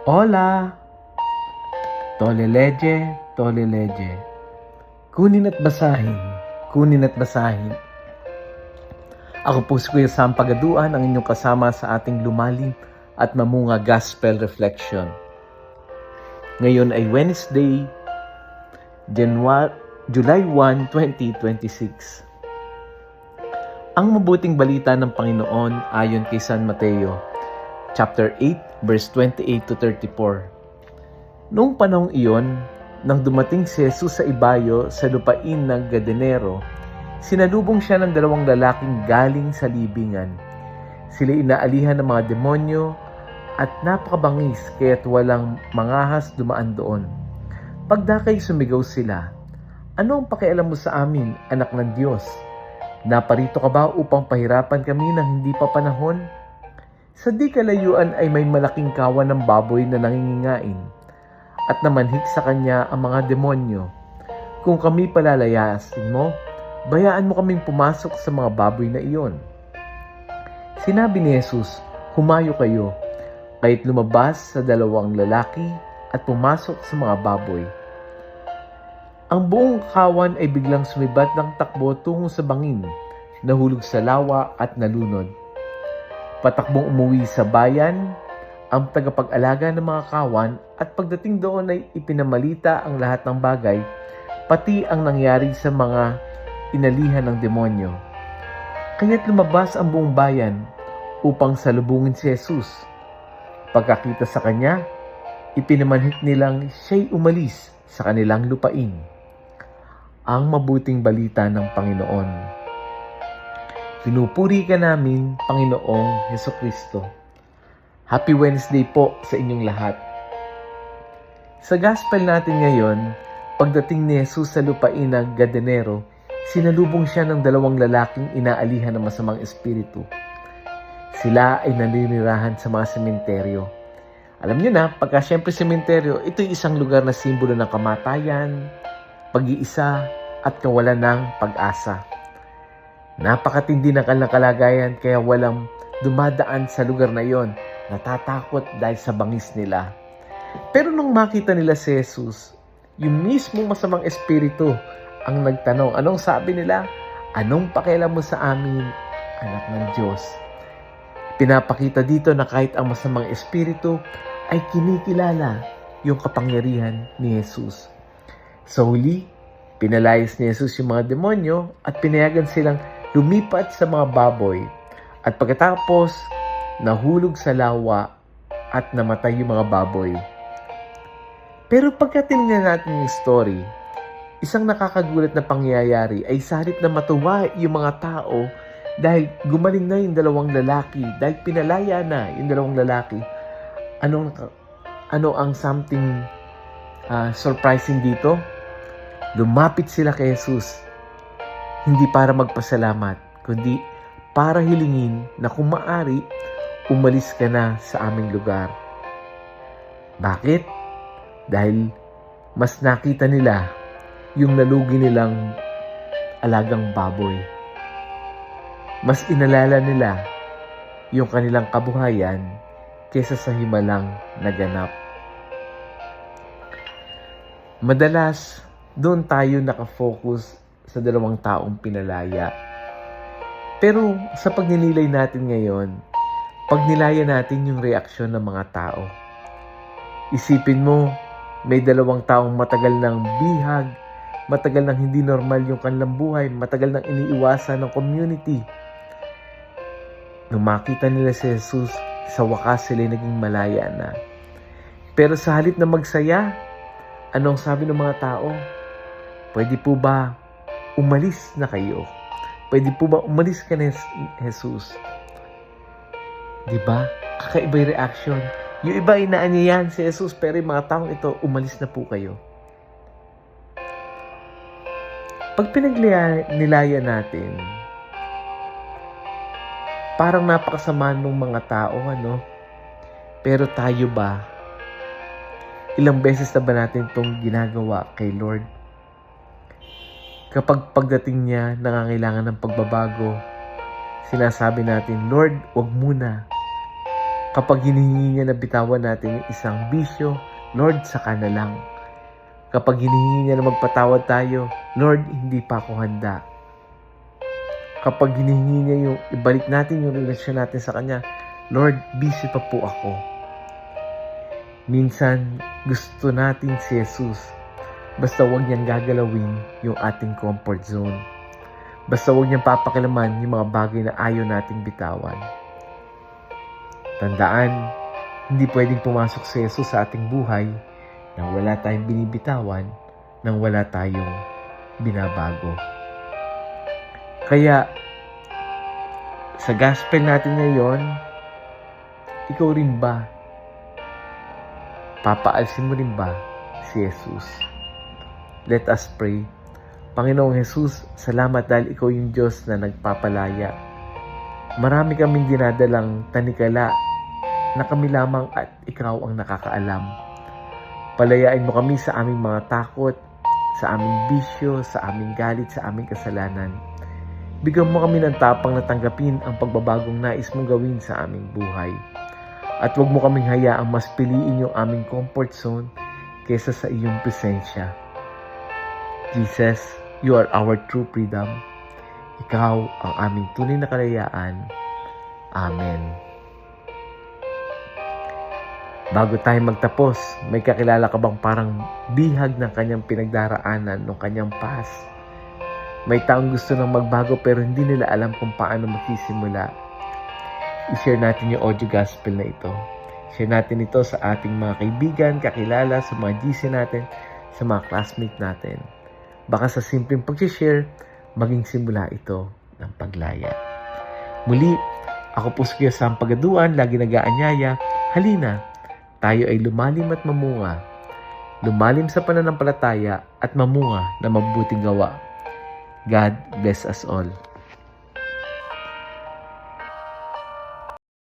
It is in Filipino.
Hola! Toleleje, toleleje. Kunin at basahin, kunin at basahin. Ako po si Kuya Sam Pagaduan, ang inyong kasama sa ating lumalim at mamunga Gospel Reflection. Ngayon ay Wednesday, July 1, 2026. Ang mabuting balita ng Panginoon ayon kay San Mateo, chapter 8, verse 28 to 34. Noong panahong iyon, nang dumating si Jesus sa ibayo sa lupain ng Gadanero, sinalubong siya ng dalawang lalaking galing sa libingan. Sila inaalihan ng mga demonyo at napakabangis kaya't walang mangahas dumaan doon. Pagdakay sumigaw sila, "Ano ang pakialam mo sa amin, anak ng Diyos? Naparito ka ba upang pahirapan kami ng hindi pa panahon?" Sa di kalayuan ay may malaking kawan ng baboy na nangingingain at namanhik sa kanya ang mga demonyo. "Kung kami palalayasin mo, bayaan mo kaming pumasok sa mga baboy na iyon." Sinabi ni Jesus, "Humayo kayo." Kaya't lumabas sa dalawang lalaki at pumasok sa mga baboy. Ang buong kawan ay biglang sumibat ng takbo tungo sa bangin, nahulog sa lawa at nalunod. Patakbong umuwi sa bayan ang tagapag-alaga ng mga kawan at pagdating doon ay ipinamalita ang lahat ng bagay, pati ang nangyari sa mga inalihan ng demonyo. Kaya't lumabas ang buong bayan upang salubungin si Jesus. Pagkakita sa kanya, ipinamanhik nilang siya'y umalis sa kanilang lupain. Ang mabuting balita ng Panginoon. Pinupuri ka namin, Panginoong Hesukristo. Happy Wednesday po sa inyong lahat. Sa gospel natin ngayon, pagdating ni Jesus sa lupain ng Gadanero, sinalubong siya ng dalawang lalaking inaalihan ng masamang espiritu. Sila ay naninirahan sa mga sementeryo. Alam niyo na, pagka siyempre sementeryo, ito'y isang lugar na simbolo ng kamatayan, pag-iisa at kawalan ng pag-asa. Napakatindi ng kanilang kalagayan kaya walang dumadaan sa lugar na iyon, natatakot dahil sa bangis nila. Pero nung makita nila si Jesus, yung mismong masamang espiritu ang nagtanong. Anong sabi nila? "Anong pakialam mo sa amin, anak ng Diyos?" Pinapakita dito na kahit ang masamang espiritu ay kinikilala yung kapangyarihan ni Jesus. Sa huli, pinalayas ni Jesus yung mga demonyo at pinayagan silang lumipat sa mga baboy. At pagkatapos, nahulog sa lawa at namatay yung mga baboy. Pero pagka tinignan natin yung story, isang nakakagulat na pangyayari ay sa halip na matuwa yung mga tao dahil gumaling na yung dalawang lalaki, dahil pinalaya na yung dalawang lalaki. Ano ang something surprising dito? Lumapit sila kay Jesus, hindi para magpasalamat, kundi para hilingin na kung maaari, umalis ka na sa aming lugar. Bakit? Dahil mas nakita nila yung nalugi nilang alagang baboy. Mas inalala nila yung kanilang kabuhayan kaysa sa himalang naganap. Madalas, doon tayo nakafocus sa dalawang taong pinalaya. Pero sa pagninilay natin ngayon, pagnilaya natin yung reaksyon ng mga tao. Isipin mo, may dalawang taong matagal ng bihag, matagal ng hindi normal yung kanilang buhay, matagal ng iniiwasan ng community. Nung makita nila si Jesus, sa wakas sila naging malaya na. Pero sa halip na magsaya, anong sabi ng mga tao? "Pwede po ba umalis na kayo? Pwede po ba umalis ka na, Jesus?" Diba? Kakaiba yung reaction. Yung iba inaanyayahan si Jesus, pero yung mga taong ito, "Umalis na po kayo." Pag pinagnilaya natin, parang napakasama ng mga tao, ano? Pero tayo ba? Ilang beses na ba natin itong ginagawa kay Lord? Kapag pagdating niya, nangangailangan ng pagbabago, sinasabi natin, "Lord, wag muna. Kapag hinihingi niya na bitawan natin yung isang bisyo, Lord, saka na lang. Kapag hinihingi niya na magpatawad tayo, Lord, hindi pa ako handa. Kapag hinihingi niya yung ibalik natin yung relasyon natin sa Kanya, Lord, busy pa po ako. Minsan, gusto natin si Jesus. Basta huwag niyang gagalawin yung ating comfort zone. Basta huwag niyang papakilaman yung mga bagay na ayaw nating bitawan. Tandaan, hindi pwedeng pumasok si Jesus sa ating buhay nang wala tayong binibitawan, nang wala tayong binabago. Kaya, sa gospel natin ngayon, ikaw rin ba? Papaalsin mo rin ba si Jesus? Let us pray. Panginoong Jesus, salamat dahil ikaw yung Diyos na nagpapalaya. Marami kaming dinadalang tanikala na kami lamang at ikaw ang nakakaalam. Palayain mo kami sa aming mga takot, sa aming bisyo, sa aming galit, sa aming kasalanan. Bigyan mo kami ng tapang na tanggapin ang pagbabagong nais mong gawin sa aming buhay. At huwag mo kaming hayaang mas piliin yung aming comfort zone kaysa sa iyong presensya. Jesus, you are our true freedom. Ikaw ang aming tunay na kalayaan. Amen. Bago tayo magtapos, may kakilala ka bang parang bihag ng kanyang pinagdaraanan ng kanyang past? May taong gusto nang magbago pero hindi nila alam kung paano magsisimula. I-share natin yung audio gospel na ito. Share natin ito sa ating mga kaibigan, kakilala, sa mga GC natin, sa mga classmate natin. Baka sa simpleng pag-share, maging simula ito ng paglaya. Muli, ako po si Kuya Sam Pagaduan, lagi nag-aanyaya. Halina, tayo ay lumalim at mamunga. Lumalim sa pananampalataya at mamunga na mabuting gawa. God bless us all.